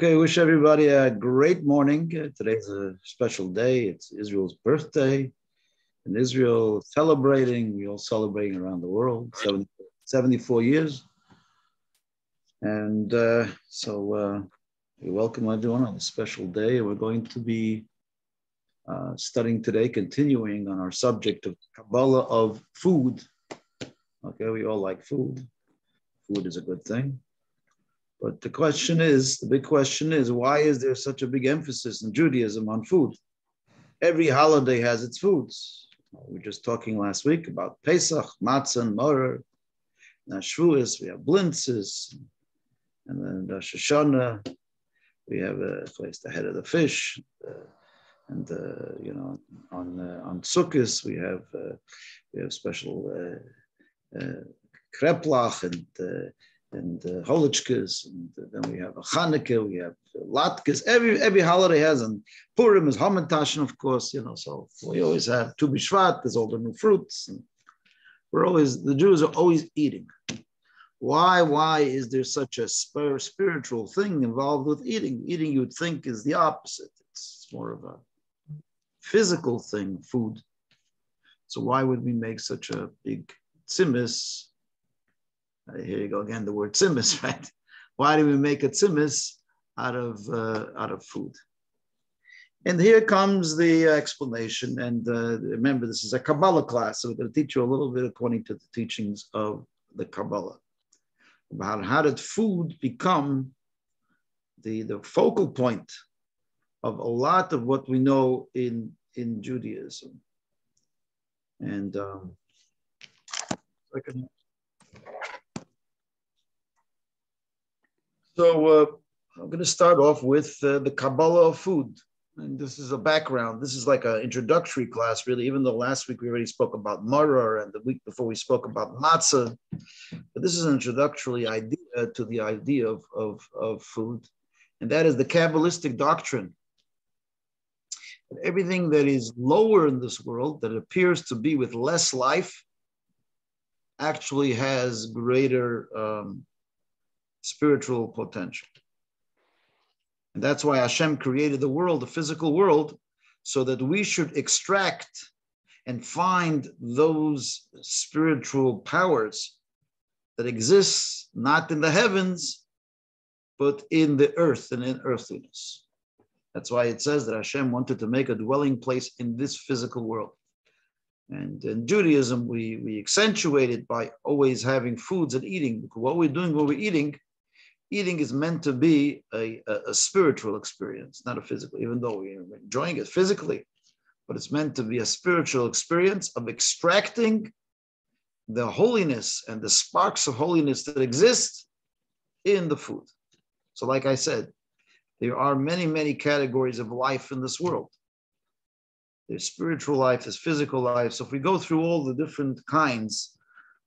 Okay, wish everybody a great morning. Today's a special day. It's Israel's birthday. In Israel, celebrating, we're all celebrating around the world, 74 years. And we welcome everyone on a special day. We're going to be studying today, continuing on our subject of Kabbalah of Food. Okay, we all like food. Food is a good thing. But the big question is, why is there such a big emphasis in Judaism on food? Every holiday has its foods. We were just talking last week about Pesach, Matzah, and Maror. Shavuos, we have blintzes. And then Rosh Hashanah, we have the head of the fish. On Sukkot, we have special kreplach and Holichkas, and then we have a Chanukah, we have Latkes. Every holiday has, and Purim is Hamantashen, of course, so we always have Tu B'Shvat, there's all the new fruits. And the Jews are always eating. Why is there such a spiritual thing involved with eating? Eating, you'd think, is the opposite. It's more of a physical thing, food. So why would we make such a big tzimis? Here you go again, the word tzimis, right? Why do we make a tzimis out of food? And here comes the explanation. And remember, this is a Kabbalah class, so we're going to teach you a little bit according to the teachings of the Kabbalah about how did food become the focal point of a lot of what we know in Judaism. And So I'm going to start off with the Kabbalah of Food. And this is a background. This is like an introductory class, really, even though last week we already spoke about Maror and the week before we spoke about Matzah. But this is an introductory idea to the idea of food. And that is the Kabbalistic doctrine. That everything that is lower in this world, that appears to be with less life, actually has greater spiritual potential. And that's why Hashem created the world, the physical world, so that we should extract and find those spiritual powers that exist not in the heavens, but in the earth and in earthliness. That's why it says that Hashem wanted to make a dwelling place in this physical world. And in Judaism, we accentuate it by always having foods and eating. Because what we're doing when we're eating is meant to be a spiritual experience, not a physical, even though we're enjoying it physically. But it's meant to be a spiritual experience of extracting the holiness and the sparks of holiness that exist in the food. So like I said, there are many, many categories of life in this world. There's spiritual life, there's physical life. So if we go through all the different kinds,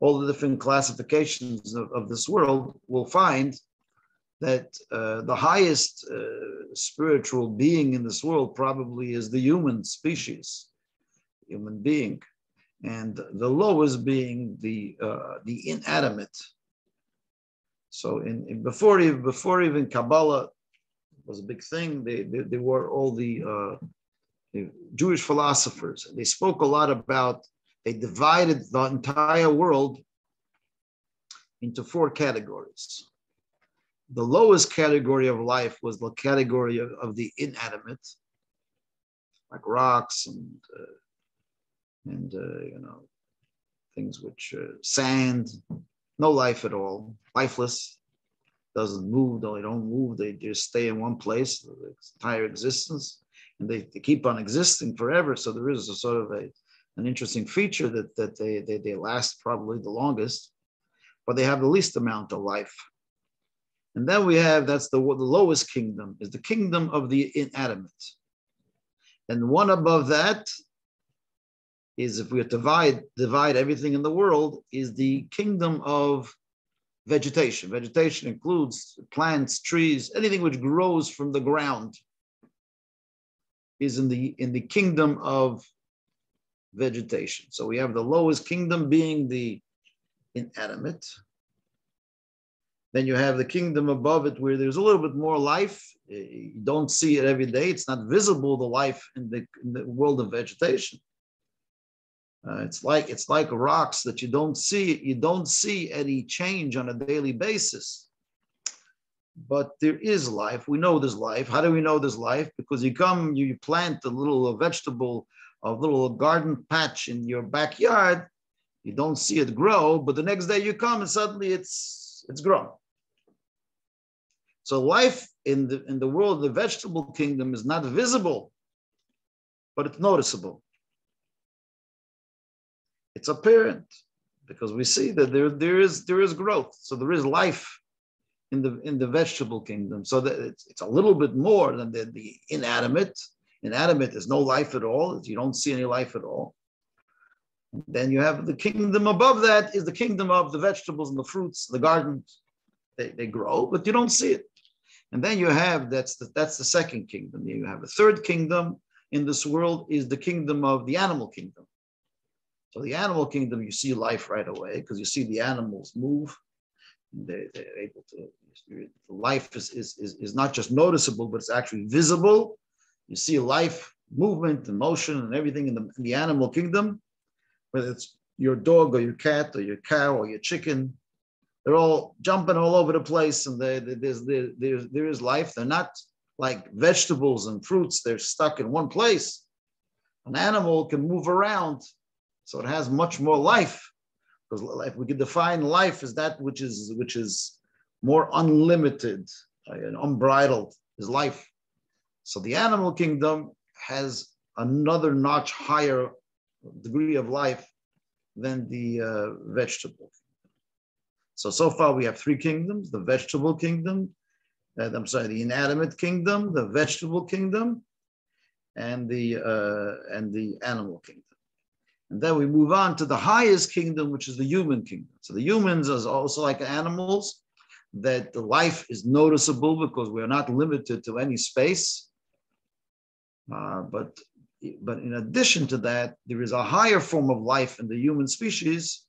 all the different classifications of this world, we'll find that the highest spiritual being in this world probably is the human species, human being, and the lowest being the inanimate. So before even Kabbalah was a big thing, they were all the Jewish philosophers. They spoke a lot about, they divided the entire world into 4 categories. The lowest category of life was the category of the inanimate, like rocks and things which sand, no life at all, lifeless, doesn't move. They don't move. They just stay in one place their entire existence, and they keep on existing forever. So there is a sort of an interesting feature that they last probably the longest, but they have the least amount of life. And then we have, that's the lowest kingdom, is the kingdom of the inanimate. And one above that is, if we divide everything in the world, is the kingdom of vegetation. Vegetation includes plants, trees, anything which grows from the ground is in the kingdom of vegetation. So we have the lowest kingdom being the inanimate. Then you have the kingdom above it where there's a little bit more life. You don't see it every day. It's not visible, the life in the world of vegetation. It's like rocks that you don't see. You don't see any change on a daily basis. But there is life. We know there's life. How do we know there's life? Because you plant a little vegetable, a little garden patch in your backyard. You don't see it grow, but the next day you come and suddenly it's grown. So life in the world of the vegetable kingdom is not visible, but it's noticeable. It's apparent because we see that there is growth. So there is life in the vegetable kingdom. So that it's a little bit more than the inanimate. Inanimate is no life at all. You don't see any life at all. Then you have the kingdom above that is the kingdom of the vegetables and the fruits, the gardens. They grow, but you don't see it. And then you have, that's the second kingdom. You have a third kingdom in this world is the kingdom of the animal kingdom. So the animal kingdom, you see life right away because you see the animals move. They're able to, life is not just noticeable, but it's actually visible. You see life, movement and motion and everything in the animal kingdom, whether it's your dog or your cat or your cow or your chicken. They're all jumping all over the place, and there is life. They're not like vegetables and fruits. They're stuck in one place. An animal can move around, so it has much more life. Because if we could define life as that which is more unlimited and unbridled is life. So the animal kingdom has another notch higher degree of life than the vegetable. So far we have three kingdoms: the vegetable kingdom, the inanimate kingdom, the vegetable kingdom, and the animal kingdom. And then we move on to the highest kingdom, which is the human kingdom. So the humans is also like animals, that the life is noticeable because we're not limited to any space. But in addition to that, there is a higher form of life in the human species.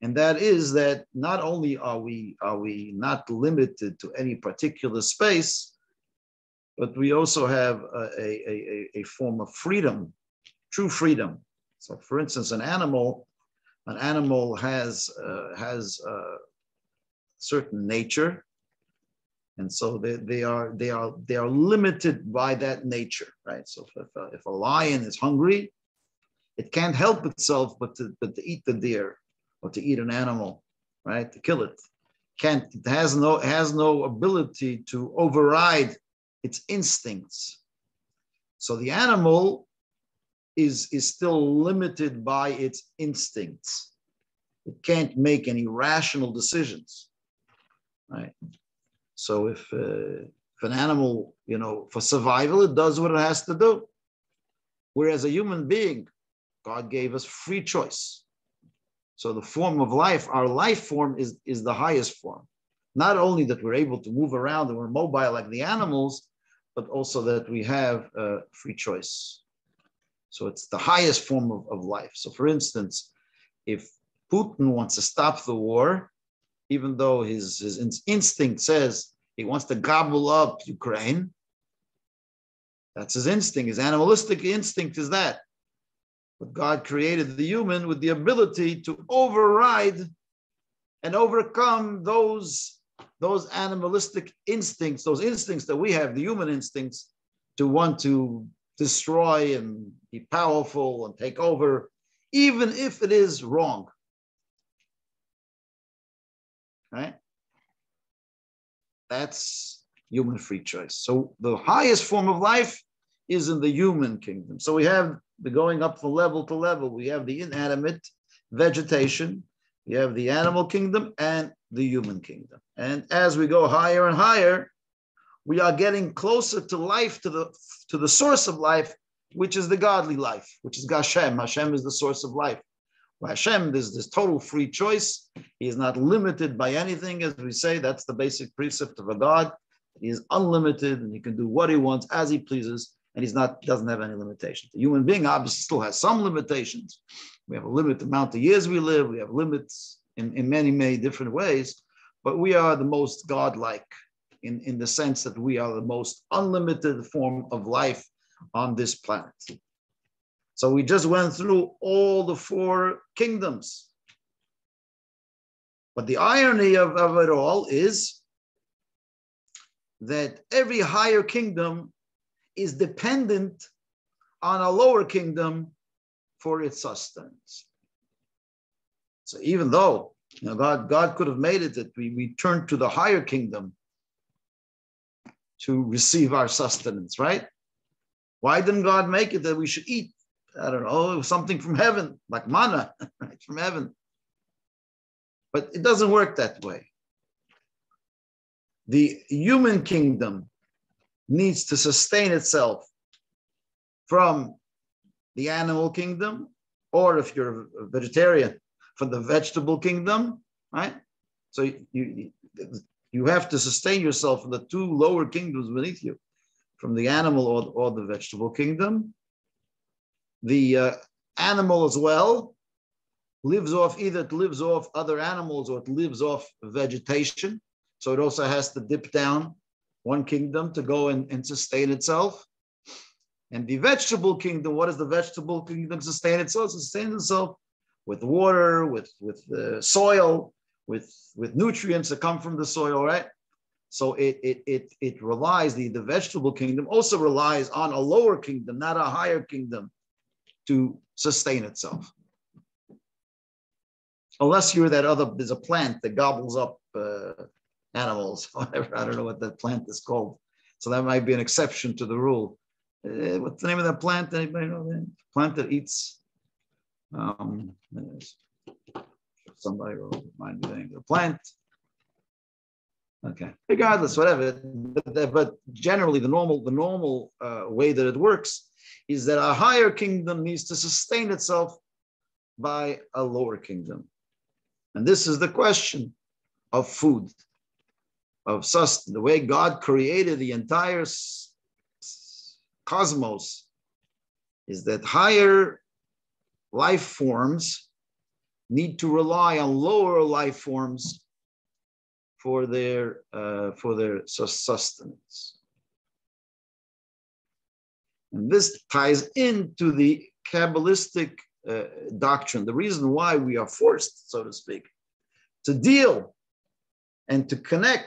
And that is that not only are we not limited to any particular space, but we also have a form of freedom, true freedom. So, for instance, an animal has certain nature, and so they are limited by that nature, right? So, if a lion is hungry, it can't help itself but to eat the deer, or to eat an animal, right? To kill it. It has no ability to override its instincts. So the animal is still limited by its instincts. It can't make any rational decisions, right? So if an animal, for survival, it does what it has to do. Whereas a human being, God gave us free choice. So the form of life, our life form is the highest form. Not only that we're able to move around and we're mobile like the animals, but also that we have free choice. So it's the highest form of life. So for instance, if Putin wants to stop the war, even though his instinct says he wants to gobble up Ukraine, that's his instinct. His animalistic instinct is that. But God created the human with the ability to override and overcome those animalistic instincts, those instincts that we have, the human instincts, to want to destroy and be powerful and take over, even if it is wrong. Right? That's human free choice. So the highest form of life is in the human kingdom. So we have the going up from level to level. We have the inanimate vegetation, we have the animal kingdom and the human kingdom. And as we go higher and higher, we are getting closer to life, to the source of life, which is the godly life, which is Hashem. Hashem is the source of life. By Hashem, there's this total free choice. He is not limited by anything, as we say. That's the basic precept of a God. He is unlimited, and he can do what he wants as he pleases, and doesn't have any limitations. The human being obviously still has some limitations. We have a limited amount of years we live. We have limits in many, many different ways. but we are the most godlike in the sense that we are the most unlimited form of life on this planet. So we just went through all the 4 kingdoms. But the irony of it all is that every higher kingdom is dependent on a lower kingdom for its sustenance. So even though God could have made it that we turn to the higher kingdom to receive our sustenance, right? Why didn't God make it that we should eat, I don't know, something from heaven, like manna, right, from heaven? But it doesn't work that way. The human kingdom needs to sustain itself from the animal kingdom, or if you're a vegetarian, from the vegetable kingdom, right? So you have to sustain yourself from the 2 lower kingdoms beneath you, from the animal or the vegetable kingdom. The animal as well lives off, either it lives off other animals or it lives off vegetation. So it also has to dip down one kingdom to go and sustain itself. And the vegetable kingdom, what does the vegetable kingdom sustain itself? Sustain itself with water, with soil, with nutrients that come from the soil, right? So it relies, the vegetable kingdom also relies on a lower kingdom, not a higher kingdom, to sustain itself. Unless you're there's a plant that gobbles up animals, whatever, I don't know what that plant is called. So that might be an exception to the rule. What's the name of that plant? Anybody know that? Plant that eats. Somebody will remind me the name of the plant. Okay, regardless, whatever. But generally, the normal way that it works is that a higher kingdom needs to sustain itself by a lower kingdom, and this is the question of food, of sustenance. The way God created the entire cosmos is that higher life forms need to rely on lower life forms for their sustenance. And this ties into the Kabbalistic doctrine, the reason why we are forced, so to speak, to deal and to connect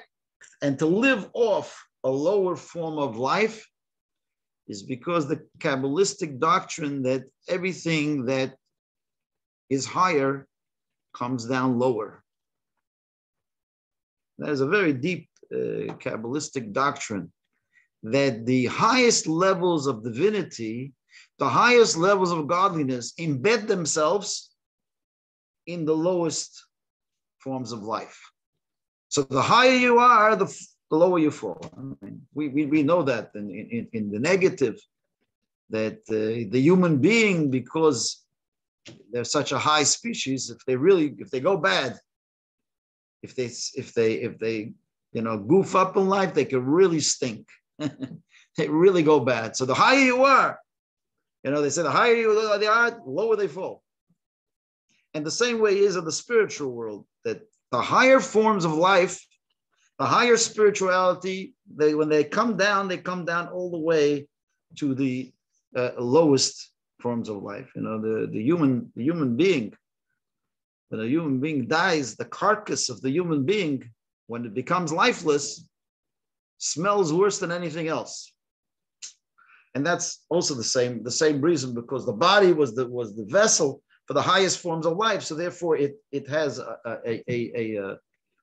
and to live off a lower form of life is because the Kabbalistic doctrine that everything that is higher comes down lower. There's a very deep Kabbalistic doctrine that the highest levels of divinity, the highest levels of godliness embed themselves in the lowest forms of life. So the higher you are, the lower you fall. I mean, we know that in the negative, that the human being, because they're such a high species, if they go bad, if they goof up in life, they can really stink. They really go bad. So the higher you are, they say the higher you are, the lower they fall. And the same way is in the spiritual world, that the higher forms of life, the higher spirituality, when they come down all the way to the lowest forms of life. The human being, when a human being dies, the carcass of the human being, when it becomes lifeless, smells worse than anything else. And that's also the same reason, because the body was the vessel for the highest forms of life. So therefore it has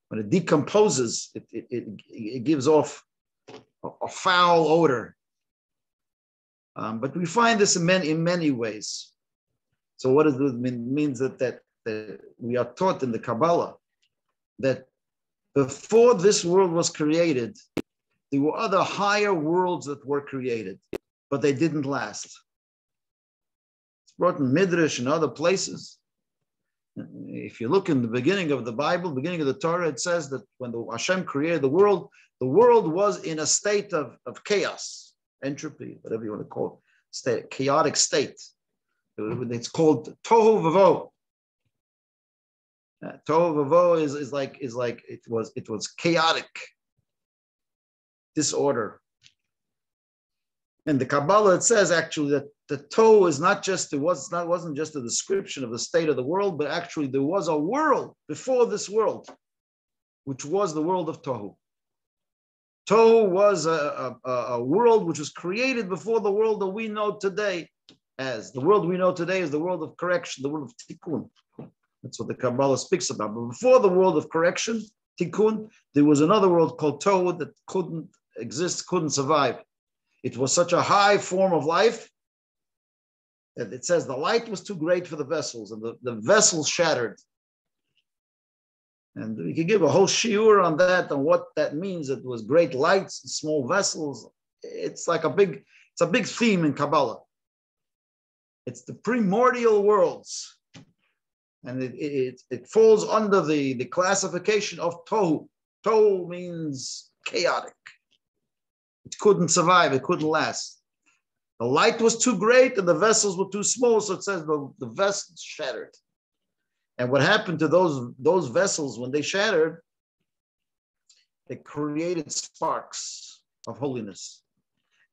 when it decomposes, it gives off a foul odor. But we find this in many ways. So what does it mean? It means that we are taught in the Kabbalah that before this world was created, there were other higher worlds that were created, but they didn't last. It's brought in Midrash and other places. If you look in the beginning of the Bible, beginning of the Torah, it says that when Hashem created the world was in a state of chaos, entropy, whatever you want to call it, chaotic state. It's called tohu vavohu. Tohu vavohu is like it was chaotic disorder. And the Kabbalah, it says actually that the Tohu is wasn't just a description of the state of the world, but actually there was a world before this world, which was the world of Tohu. Tohu was a world which was created before the world that we know today. As the world we know today is the world of correction, the world of tikkun. That's what the Kabbalah speaks about. But before the world of correction, tikkun, there was another world called Tohu that couldn't exist, couldn't survive. It was such a high form of life that it says the light was too great for the vessels, and the vessels shattered. And we could give a whole shiur on that, on what that means. It was great lights and small vessels. It's like a big theme in Kabbalah. It's the primordial worlds. And it falls under the classification of Tohu. Tohu means chaotic. It couldn't survive, it couldn't last. The light was too great and the vessels were too small, so it says the vessels shattered. And what happened to those vessels when they shattered? They created sparks of holiness.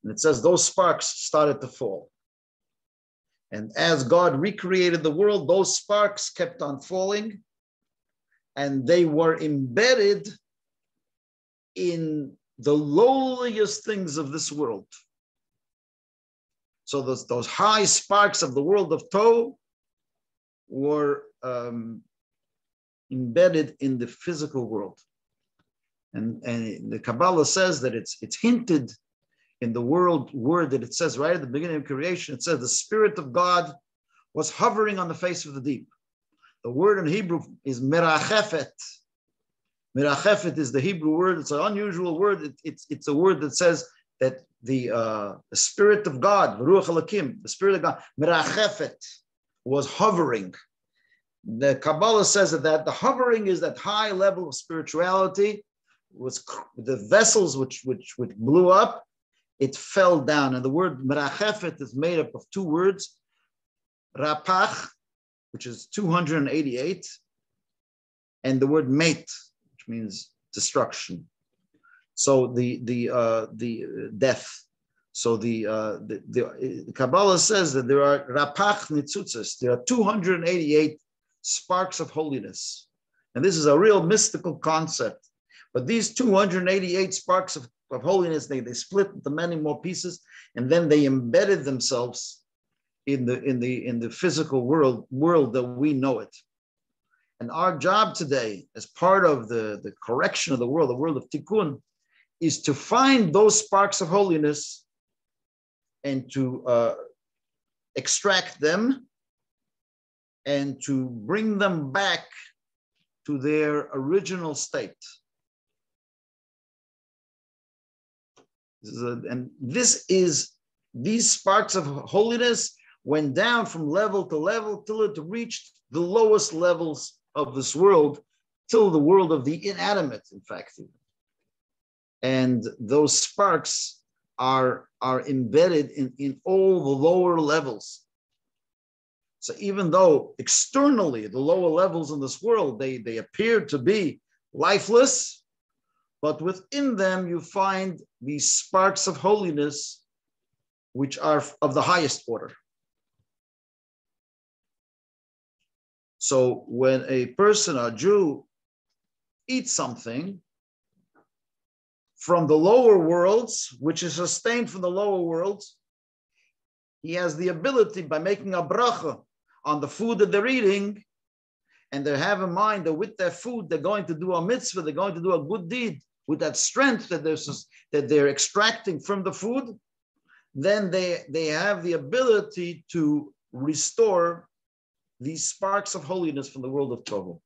And it says those sparks started to fall. And as God recreated the world, those sparks kept on falling, and they were embedded in the lowliest things of this world. So those high sparks of the world of Tohu were embedded in the physical world. And the Kabbalah says that it's hinted in the word that it says right at the beginning of creation. It says the Spirit of God was hovering on the face of the deep. The word in Hebrew is merachefet. Merachefet is the Hebrew word. It's an unusual word. It's a word that says that the Spirit of God, Ruach Elokim, the Spirit of God, merachefet, was hovering. The Kabbalah says that the hovering is that high level of spirituality. Was the vessels which blew up, it fell down. And the word merachefet is made up of two words, rapach, which is 288, and the word mate, which means destruction. So the death. So the Kabbalah says that there are rapach nitzutzes. There are 288 sparks of holiness, and this is a real mystical concept. But these 288 sparks of holiness, they split into many more pieces, and then they embedded themselves in the physical world that we know it. And our job today, as part of the correction of the world of tikkun, is to find those sparks of holiness and to extract them and to bring them back to their original state. These sparks of holiness went down from level to level till it reached the lowest levels of this world, till the world of the inanimate, in fact. And those sparks are embedded in all the lower levels. So even though externally the lower levels in this world, they appear to be lifeless, but within them you find these sparks of holiness, which are of the highest order. So when a person, a Jew, eats something from the lower worlds, which is sustained from the lower worlds, he has the ability, by making a bracha on the food that they're eating, and they have in mind that with their food, they're going to do a mitzvah, they're going to do a good deed, with that strength that they're extracting from the food, then they have the ability to restore these sparks of holiness from the world of Tohu.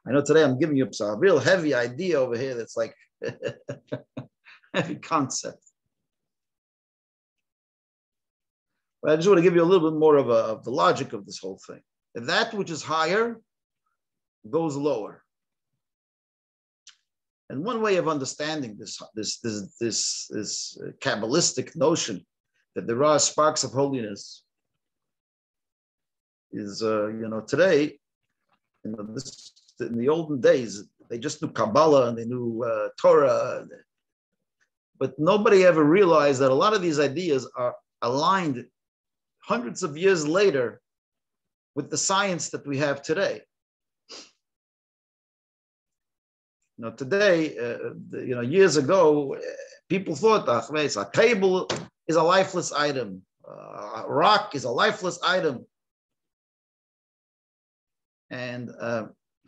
I know today I'm giving you a real heavy idea over here that's like heavy concept. But I just want to give you a little bit more of the logic of this whole thing. That which is higher goes lower. And one way of understanding this Kabbalistic notion that there are sparks of holiness is, today in the olden days, they just knew Kabbalah and they knew Torah, but nobody ever realized that a lot of these ideas are aligned hundreds of years later with the science that we have today. Today, years ago, people thought a table is a lifeless item, a rock is a lifeless item. And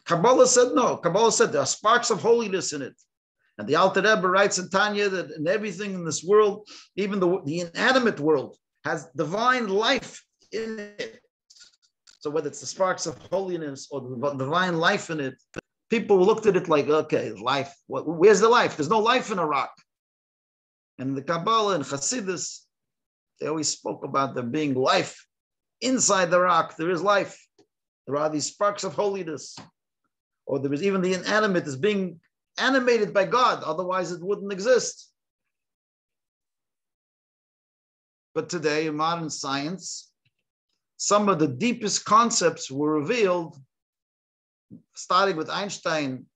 Kabbalah said no. Kabbalah said there are sparks of holiness in it. And the Alter Rebbe writes in Tanya that in everything in this world, even the inanimate world, has divine life in it. So whether it's the sparks of holiness or the divine life in it, people looked at it like, okay, life, where's the life? There's no life in a rock. And the Kabbalah and Hasidus, they always spoke about there being life inside the rock. There is life. There are these sparks of holiness. Or there is even the inanimate is being animated by God. Otherwise, it wouldn't exist. But today, in modern science, some of the deepest concepts were revealed, starting with Einstein,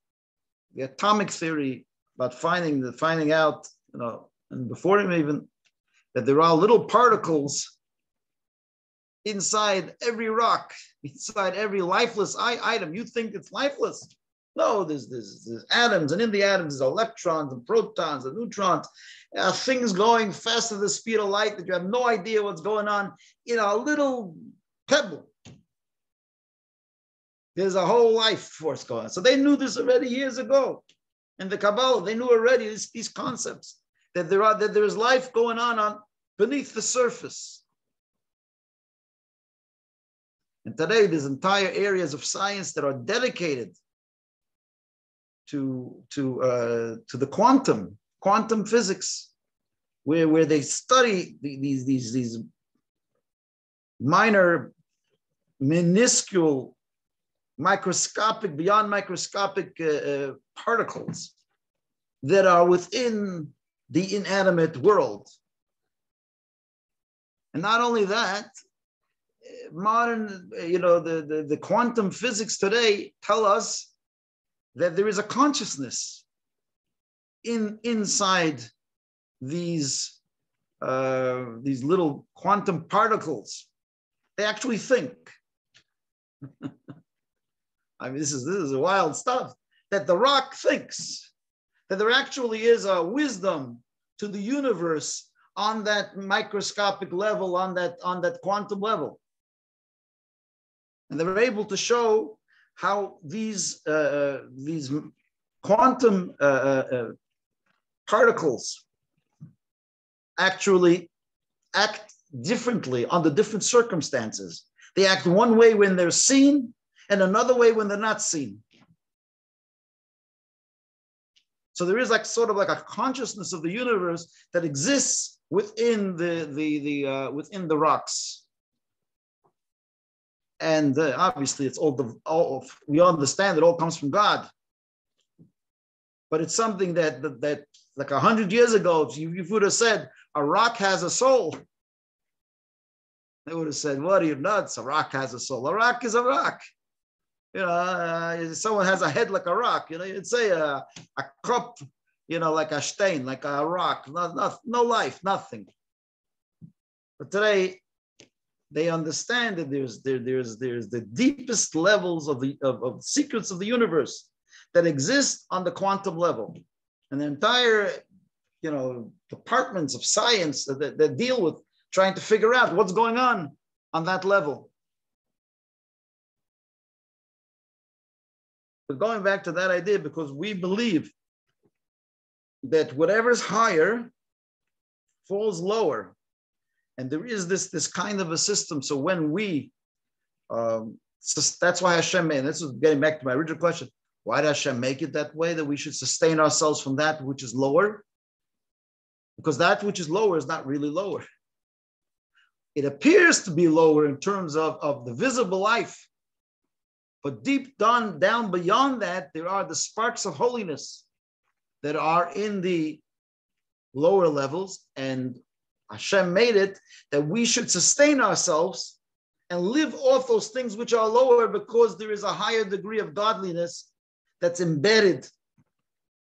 the atomic theory, about finding out, and before him even, that there are little particles inside every rock, inside every lifeless item. You think it's lifeless. No, there's atoms, and in the atoms there's electrons and protons and neutrons. Things going faster than the speed of light that you have no idea what's going on in a little pebble. There's a whole life force going on. So they knew this already years ago. In the Kabbalah, they knew already these concepts, that there is life going on beneath the surface. And today, there's entire areas of science that are dedicated to the quantum physics, where they study these minor, minuscule, microscopic, beyond microscopic particles that are within the inanimate world. And not only that, modern, the quantum physics today tell us that there is a consciousness inside these little quantum particles. They actually think. I mean, this is wild stuff. That the rock thinks. That there actually is a wisdom to the universe on that microscopic level, on that quantum level. And they were able to show how these quantum particles actually act differently under different circumstances. They act one way when they're seen and another way when they're not seen. So there is sort of a consciousness of the universe that exists within within the rocks. And obviously, it's all we understand it all comes from God. But it's something that like 100 years ago, if you would have said a rock has a soul, they would have said, "What are you nuts? A rock has a soul. A rock is a rock. Someone has a head like a rock. You'd say a cup, like a stein, like a rock. No life, nothing." But today, they understand that there's the deepest levels of secrets of the universe that exist on the quantum level, and the entire departments of science that deal with trying to figure out what's going on that level. But going back to that idea, because we believe that whatever's higher falls lower. And there is this kind of a system. So when that's why Hashem made, and this is getting back to my original question, why did Hashem make it that way, that we should sustain ourselves from that which is lower? Because that which is lower is not really lower. It appears to be lower in terms of the visible life. But deep down beyond that, there are the sparks of holiness that are in the lower levels, and Hashem made it that we should sustain ourselves and live off those things which are lower, because there is a higher degree of godliness that's embedded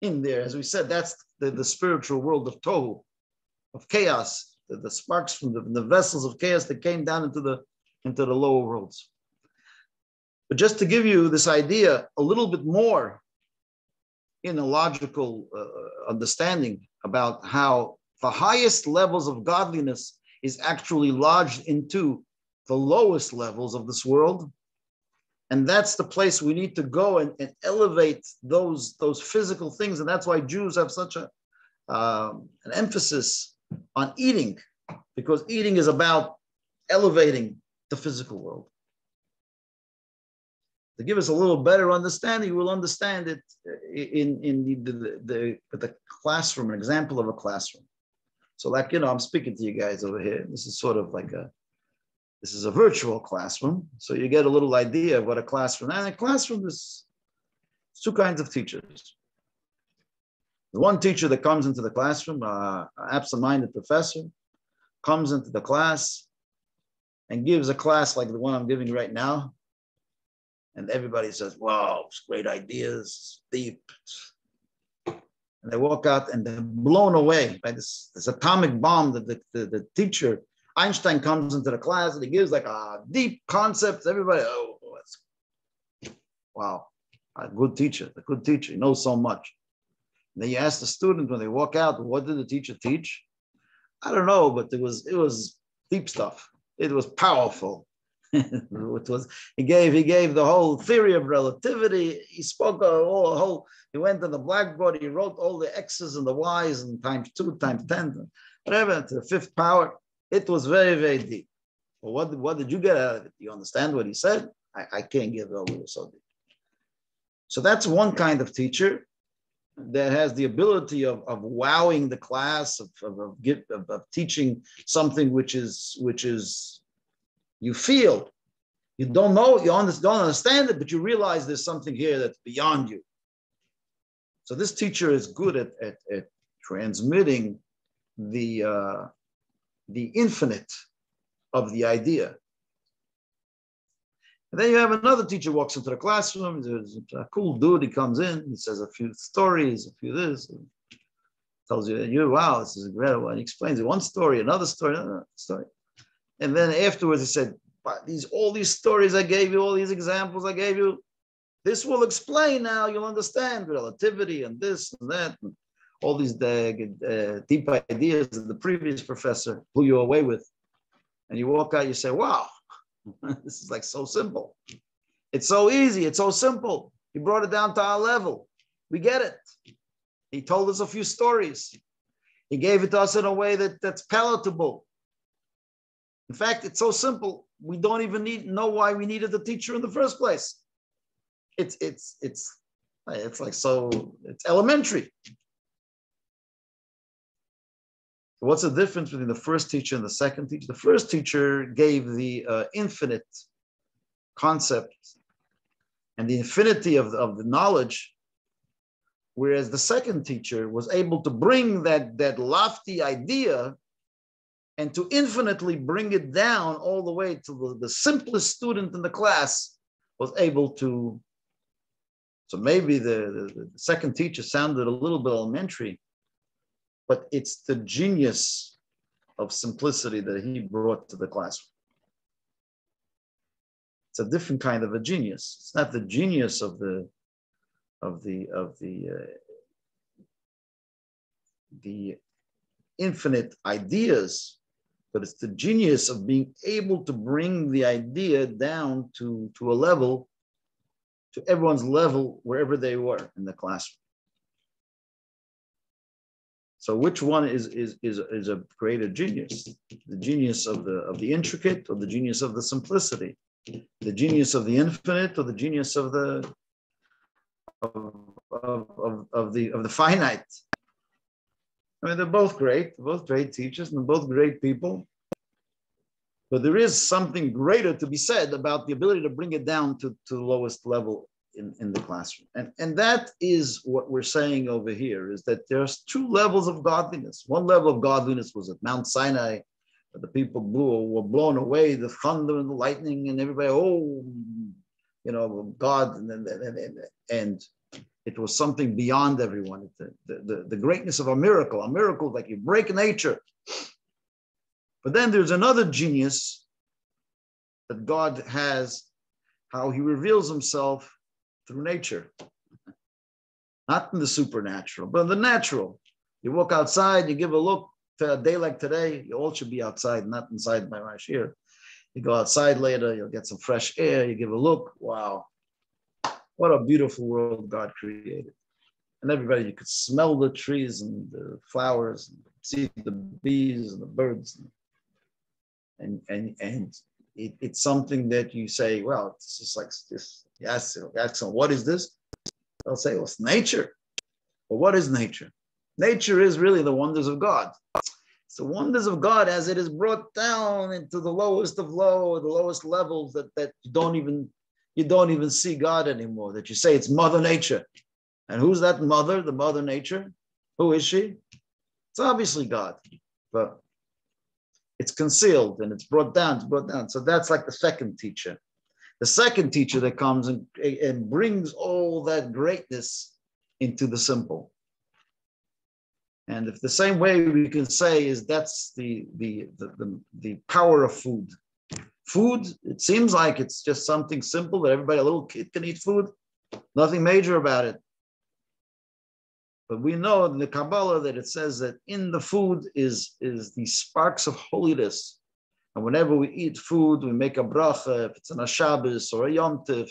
in there. As we said, that's the spiritual world of Tohu, of chaos, the sparks from the vessels of chaos that came down into the lower worlds. But just to give you this idea a little bit more in a logical understanding about how the highest levels of godliness is actually lodged into the lowest levels of this world. And that's the place we need to go and elevate those physical things. And that's why Jews have such an emphasis on eating, because eating is about elevating the physical world. To give us a little better understanding, we'll understand it in the classroom, an example of a classroom. So like, I'm speaking to you guys over here. This is sort of like this is a virtual classroom. So you get a little idea of what a classroom is. And a classroom is two kinds of teachers. The one teacher that comes into the classroom, an absent-minded professor, comes into the class and gives a class like the one I'm giving right now. And everybody says, wow, it's great ideas, deep. And they walk out and they're blown away by this atomic bomb that the teacher, Einstein, comes into the class and he gives like a deep concept. Everybody, wow, a good teacher, he knows so much. And then you ask the student when they walk out, what did the teacher teach? I don't know, but it was deep stuff. It was powerful. He gave the whole theory of relativity. He spoke he went to the blackboard, he wrote all the X's and the Y's and times 2, times 10, whatever, to the 5th power. It was very, very deep. Well, what did you get out of it? Do you understand what he said? I can't give it over so deep. So that's one kind of teacher that has the ability of wowing the class, of teaching something which is you feel, you don't know, you don't understand it, but you realize there's something here that's beyond you. So this teacher is good at transmitting the infinite of the idea. And then you have another teacher walks into the classroom. There's a cool dude. He comes in. He says a few stories, a few this. Tells you, wow, this is incredible. And he explains one story, another story. And then afterwards, he said, all these stories I gave you, all these examples I gave you, this will explain now. You'll understand relativity and this and that, and all these deep ideas that the previous professor blew you away with. And you walk out, you say, wow, this is like so simple. It's so easy. It's so simple. He brought it down to our level. We get it. He told us a few stories. He gave it to us in a way that's palatable. In fact, it's so simple, we don't even know why we needed the teacher in the first place. It's elementary. What's the difference between the first teacher and the second teacher? The first teacher gave the infinite concept and the infinity of the knowledge, whereas the second teacher was able to bring that lofty idea and to infinitely bring it down all the way to the simplest student in the class was able to. So maybe the second teacher sounded a little bit elementary, but it's the genius of simplicity that he brought to the classroom. It's a different kind of a genius. It's not the genius of the infinite ideas, but it's the genius of being able to bring the idea down to a level, to everyone's level, wherever they were in the classroom. So which one is a greater genius? The genius of the intricate, or the genius of the simplicity? The genius of the infinite, or the genius of the finite? I mean, they're both great teachers, and they're both great people. But there is something greater to be said about the ability to bring it down to the lowest level in the classroom. And that is what we're saying over here, is that there's two levels of godliness. One level of godliness was at Mount Sinai, The people were blown away, the thunder and the lightning, and everybody, God, and it was something beyond everyone. The greatness of a miracle like you break nature. But then there's another genius that God has, how he reveals himself through nature. Not in the supernatural, but in the natural. You walk outside, you give a look to a day like today, you all should be outside, not inside by Rashir. You go outside later, you'll get some fresh air, you give a look, wow. What a beautiful world God created. And everybody, you could smell the trees and the flowers, and see the bees and the birds. And it's something that you say, well, it's just like this. Yes, excellent. What is this? They'll say, well, it's nature. Well, what is nature? Nature is really the wonders of God. It's the wonders of God as it is brought down into the lowest of low, the lowest levels that you don't even see God anymore, that you say it's Mother Nature. And who's that mother, the Mother Nature? Who is she? It's obviously God, but it's concealed and it's brought down. So that's like the second teacher. The second teacher that comes and brings all that greatness into the simple. And if the same way we can say is that's the power of food. Food, it seems like it's just something simple that everybody, a little kid can eat food. Nothing major about it. But we know in the Kabbalah that it says that in the food is the sparks of holiness. And whenever we eat food, we make a bracha, if it's on a Shabbos or a Yom Tov,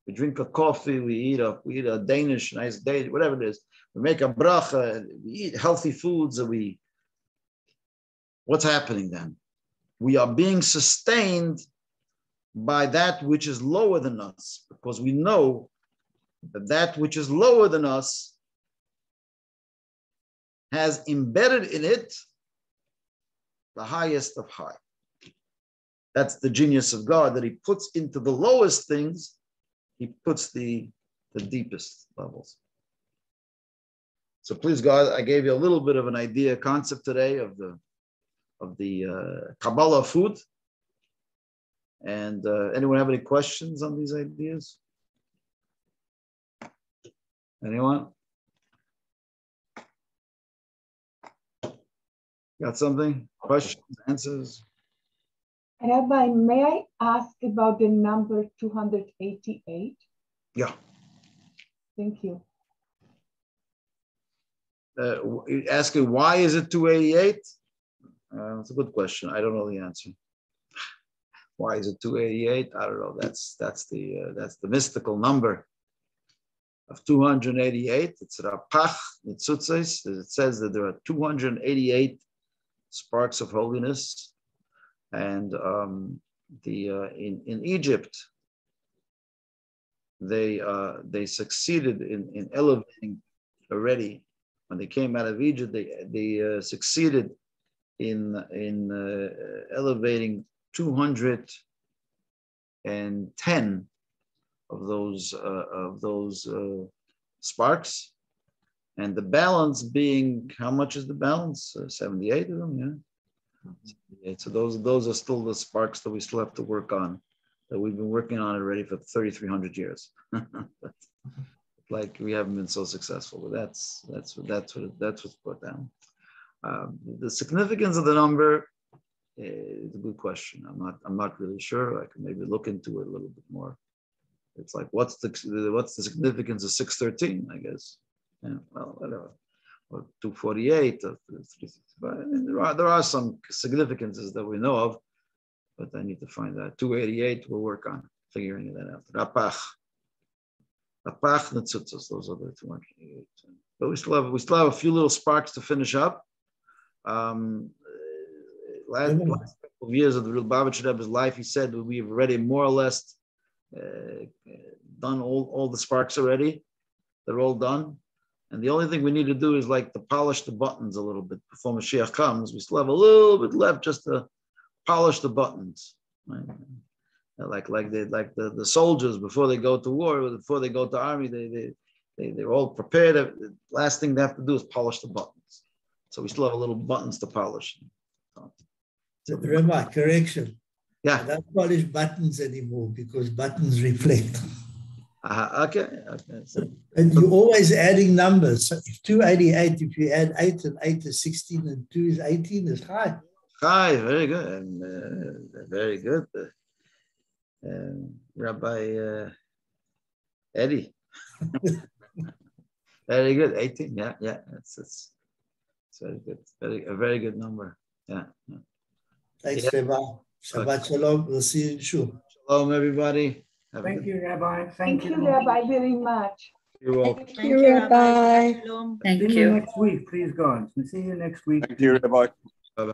we drink a coffee, we eat a Danish, nice day, whatever it is. We make a bracha, we eat healthy foods, and what's happening then? We are being sustained by that which is lower than us, because we know that which is lower than us has embedded in it the highest of high. That's the genius of God, that he puts into the lowest things, he puts the deepest levels. So please God, I gave you a little bit of an idea, concept today of the Kabbalah of food. And anyone have any questions on these ideas? Anyone? Got something? Questions, answers? Rabbi, may I ask about the number 288? Yeah. Thank you. Asking why is it 288? That's a good question. I don't know the answer. Why is it 288? I don't know. That's the mystical number of 288. It's Rapach Mitzutzes. It says that there are 288 sparks of holiness, and in Egypt they succeeded in elevating already. When they came out of Egypt, they succeeded in elevating 210 of those sparks, and the balance being, how much is the balance? 78 of them, yeah. So those are still the sparks that we still have to work on, that we've been working on already for 3,300 years. Like we haven't been so successful, but that's what's brought down. The significance of the number is a good question. I'm not really sure. I can maybe look into it a little bit more. It's like what's the significance of 613? I guess. Yeah. Well, whatever. Or 248 or 365. There are some significances that we know of, but I need to find that. 288. We'll work on figuring that out. Rapach Netzutzos, those are the 288. But we still have a few little sparks to finish up. Last couple of years of the real Babich Rebbe's life, he said that we've already more or less done all the sparks already. They're all done. And the only thing we need to do is like to polish the buttons a little bit before Mashiach comes. We still have a little bit left just to polish the buttons. Right? Like the soldiers before they go to war, before they go to army, they're all prepared. The last thing they have to do is polish the buttons. So we still have a little buttons to polish. So Rabbi, correction. Yeah. I don't polish buttons anymore because buttons reflect. Okay. So, And you're always adding numbers. So if 288, if you add 8 and 8 is 16 and 2 is 18, is high. hi, very good. And, very good. Rabbi Eddie. Very good. 18. Yeah. It's very good. A very good number. Yeah. Thanks, Rabbi. Shabbat Shalom. We'll see you in Shul. Shalom, everybody. Thank you, Rabbi. Thank you, Rabbi, very much. You're welcome. Thank you, Rabbi. See you next week, please God. See you next week. Thank you, Rabbi. Bye-bye.